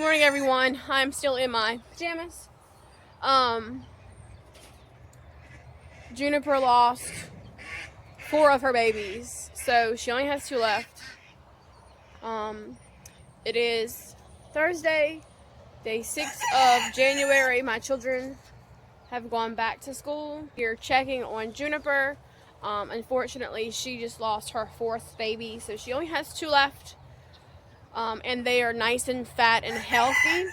Good morning, everyone. I'm still in my pajamas. Juniper lost 4 of her babies, so she only has 2 left. It is Thursday, day 6 of January. My children have gone back to school. We're checking on Juniper. Unfortunately, she just lost her 4th baby, so she only has 2 left. And they are nice and fat and healthy.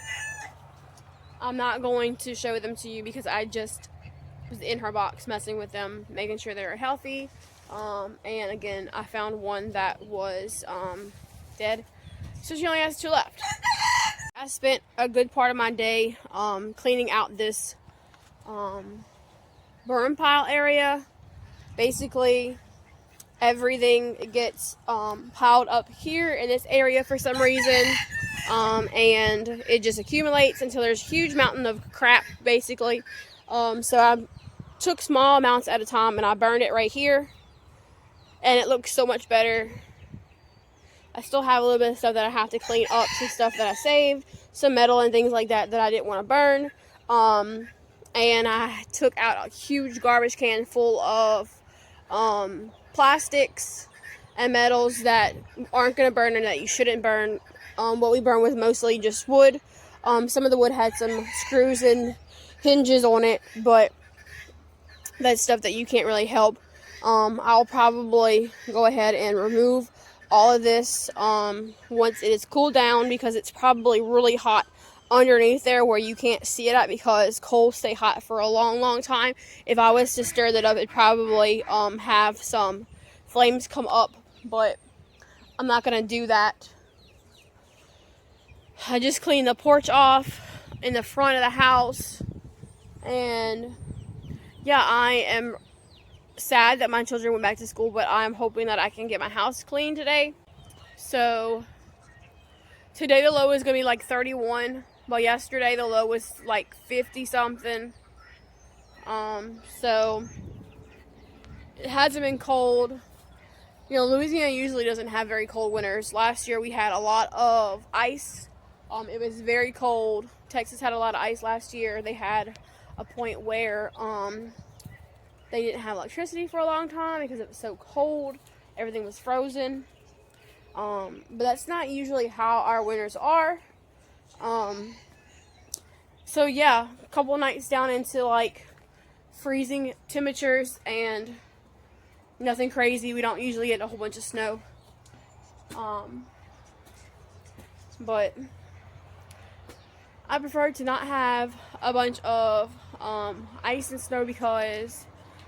I'm not going to show them to you because I just was in her box messing with them, making sure they were healthy. And again, I found one that was dead, so she only has 2 left. I spent a good part of my day cleaning out this burn pile area. Basically, everything gets piled up here in this area for some reason, and it just accumulates until there's a huge mountain of crap, basically. So I took small amounts at a time and I burned it right here, and it looks so much better. I still have a little bit of stuff that I have to clean up, some stuff that I saved, some metal and things like that that I didn't want to burn. And I took out a huge garbage can full of plastics and metals that aren't going to burn and that you shouldn't burn. What we burned was mostly just wood. Some of the wood had some screws and hinges on it, but that's stuff that you can't really help. I'll probably go ahead and remove all of this once it is cooled down, because it's probably really hot underneath there where you can't see it at, because coals stay hot for a long time. If I was to stir that up, it'd probably have some flames come up, but I'm not gonna do that. I just cleaned the porch off in the front of the house, and yeah, I am sad that my children went back to school, but I'm hoping that I can get my house clean today. So today the low is going to be like 31, but yesterday the low was like 50 something. So it hasn't been cold. You know, Louisiana usually doesn't have very cold winters. Last year we had a lot of ice. It was very cold. Texas had a lot of ice last year. They had a point where they didn't have electricity for a long time because it was so cold. Everything was frozen. But that's not usually how our winters are. So yeah, a couple nights down into like freezing temperatures and nothing crazy. We don't usually get a whole bunch of snow. But I prefer to not have a bunch of ice and snow because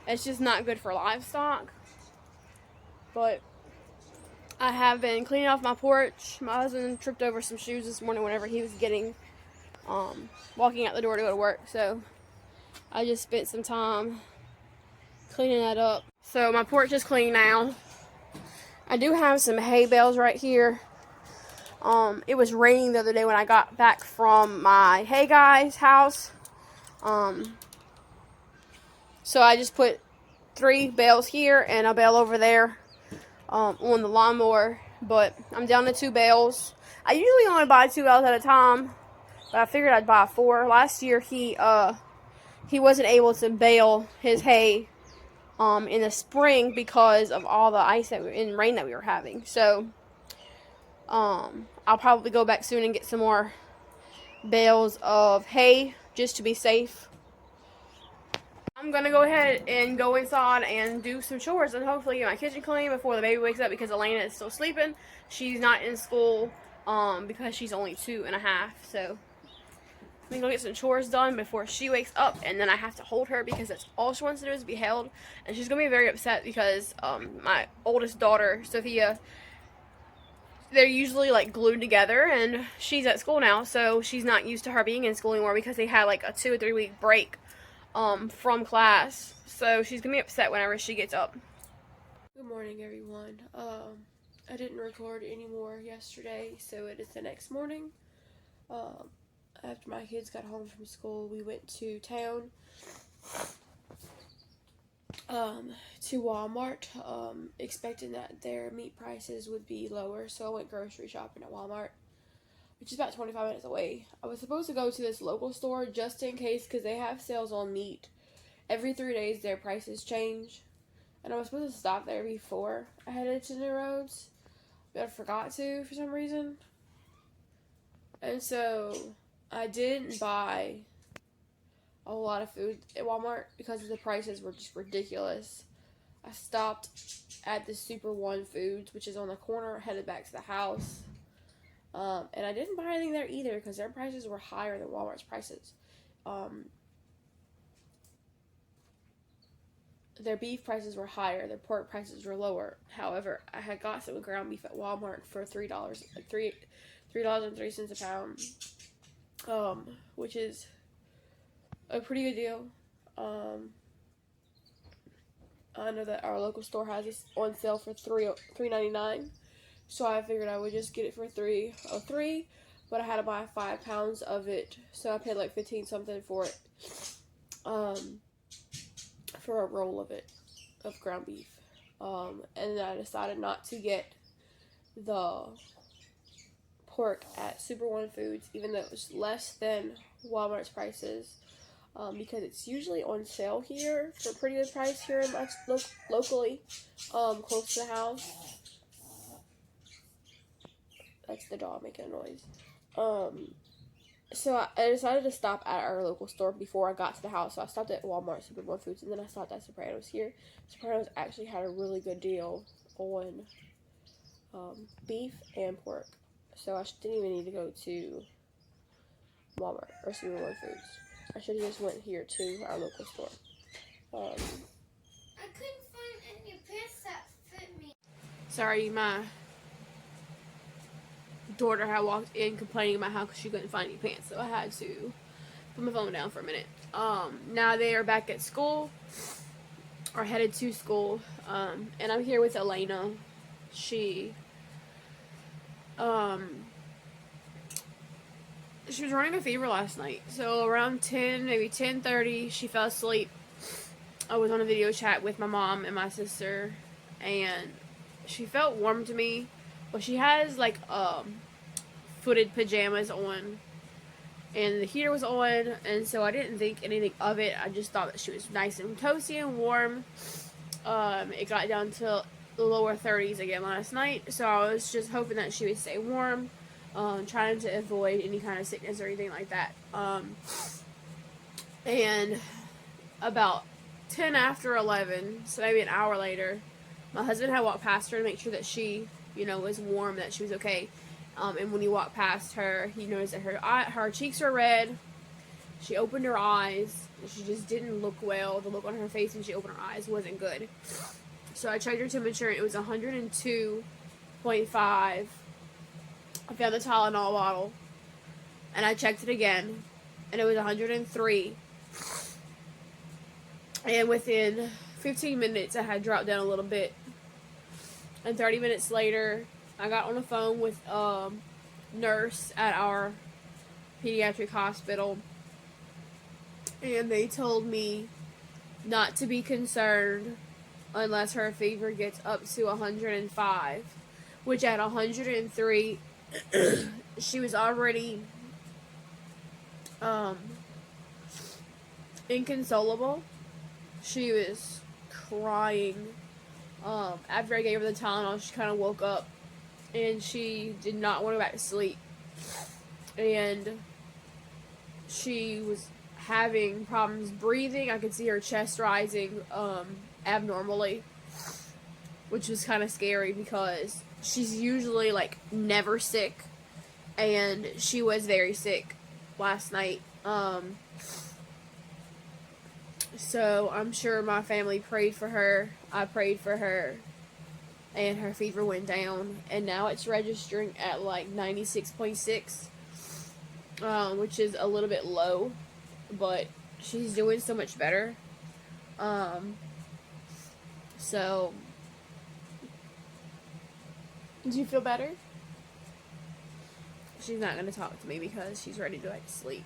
it's just not good for livestock. But I have been cleaning off my porch. My husband tripped over some shoes this morning whenever he was walking out the door to go to work. So I just spent some time cleaning that up. So my porch is clean now. I do have some hay bales right here. It was raining the other day when I got back from my hay guy's house. So I just put 3 bales here and a bale over there on the lawnmower. But I'm down to 2 bales. I usually only buy 2 bales at a time, but I figured I'd buy 4. Last year he wasn't able to bale his hay in the spring because of all the ice and rain that we were having. So I'll probably go back soon and get some more bales of hay just to be safe. I'm gonna go ahead and go inside and do some chores and hopefully get my kitchen clean before the baby wakes up, because Elena is still sleeping. She's not in school because she's only 2.5. So I'm gonna go get some chores done before she wakes up, and then I have to hold her because that's all she wants to do is be held. And she's gonna be very upset because my oldest daughter, Sophia, they're usually like glued together, and she's at school now, so she's not used to her being in school anymore because they had like a 2 or 3 week break from class. So she's gonna be upset whenever she gets up. Good morning, everyone. I didn't record anymore yesterday, so it is the next morning. After my kids got home from school, we went to town, to Walmart, expecting that their meat prices would be lower, so I went grocery shopping at Walmart. which is about 25 minutes away. I was supposed to go to this local store just in case because they have sales on meat. Every 3 days their prices change. And I was supposed to stop there before I headed to New Roads, but I forgot to for some reason. And so I didn't buy a lot of food at Walmart because the prices were just ridiculous. I stopped at the Super One Foods, which is on the corner, headed back to the house. And I didn't buy anything there either because their prices were higher than Walmart's prices. Their beef prices were higher, their pork prices were lower. However, I had got some ground beef at Walmart for $3, like $3.03 a pound, which is a pretty good deal. I know that our local store has this on sale for $3.99, so I figured I would just get it for $3.03. But I had to buy 5 pounds of it, so I paid like 15 something for it. For a roll of it, of ground beef. And then I decided not to get the pork at Super One Foods, even though it was less than Walmart's prices, because it's usually on sale here for a pretty good price here in locally, close to the house. That's the dog making a noise. So I decided to stop at our local store before I got to the house. So I stopped at Walmart, Super One Foods, and then I stopped at Sopranos here. Sopranos actually had a really good deal on beef and pork. So I didn't even need to go to Walmart or Super One Foods. I should have just went here to our local store. I couldn't find any pants that fit me. Sorry, my daughter had walked in complaining about how she couldn't find any pants, so I had to put my phone down for a minute. Now they are back at school, or headed to school, and I'm here with Elena. She was running a fever last night, so around 10, maybe 10:30, she fell asleep. I was on a video chat with my mom and my sister, and she felt warm to me, but she has like footed pajamas on, and the heater was on, and so I didn't think anything of it. I just thought that she was nice and toasty and warm. It got down to the lower 30s again last night, so I was just hoping that she would stay warm, trying to avoid any kind of sickness or anything like that. And about 10 after 11, so maybe an hour later, my husband had walked past her to make sure that she, was warm, that she was okay. And when he walked past her, he noticed that her cheeks were red. She opened her eyes. She just didn't look well. The look on her face when she opened her eyes wasn't good. So I checked her temperature, and it was 102.5. I found the Tylenol bottle, and I checked it again, and it was 103. And within 15 minutes, I had dropped down a little bit. And 30 minutes later, I got on the phone with a nurse at our pediatric hospital, and they told me not to be concerned unless her fever gets up to 105, which at 103, she was already inconsolable. She was crying. After I gave her the Tylenol, she kind of woke up, and she did not want to go back to sleep. And she was having problems breathing. I could see her chest rising abnormally, which was kind of scary because she's usually never sick, and she was very sick last night. So I'm sure my family prayed for her. I prayed for her, and her fever went down, and now it's registering at 96.6, which is a little bit low, but she's doing so much better. So do you feel better? She's not gonna talk to me because she's ready to go back to sleep.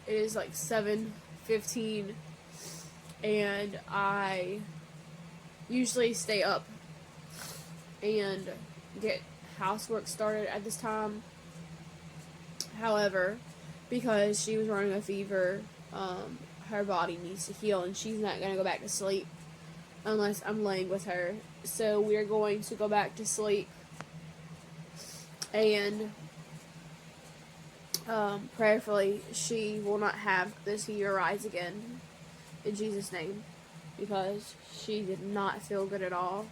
It is 7:15, and I usually stay up and get housework started at this time. However, because she was running a fever, her body needs to heal, and she's not going to go back to sleep unless I'm laying with her. So we're going to go back to sleep, and prayerfully she will not have this fever rise again in Jesus' name, because she did not feel good at all.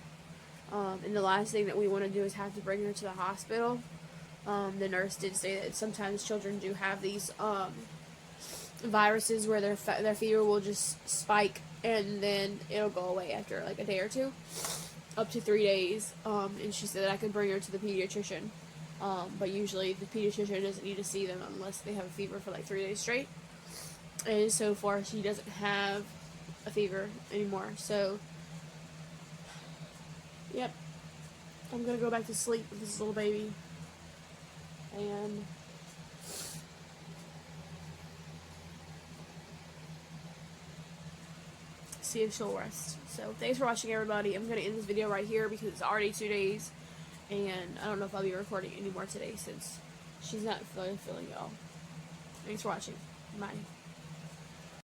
And the last thing that we want to do is have to bring her to the hospital. The nurse did say that sometimes children do have these viruses where their fever will just spike and then it'll go away after like a day or two, up to 3 days. And she said that I could bring her to the pediatrician, but usually the pediatrician doesn't need to see them unless they have a fever for like 3 days straight. And so far she doesn't have a fever anymore. So yep, I'm gonna go back to sleep with this little baby and see if she'll rest. So thanks for watching, everybody. I'm gonna end this video right here because it's already 2 days, and I don't know if I'll be recording anymore today since she's not feeling well. Thanks for watching. Bye.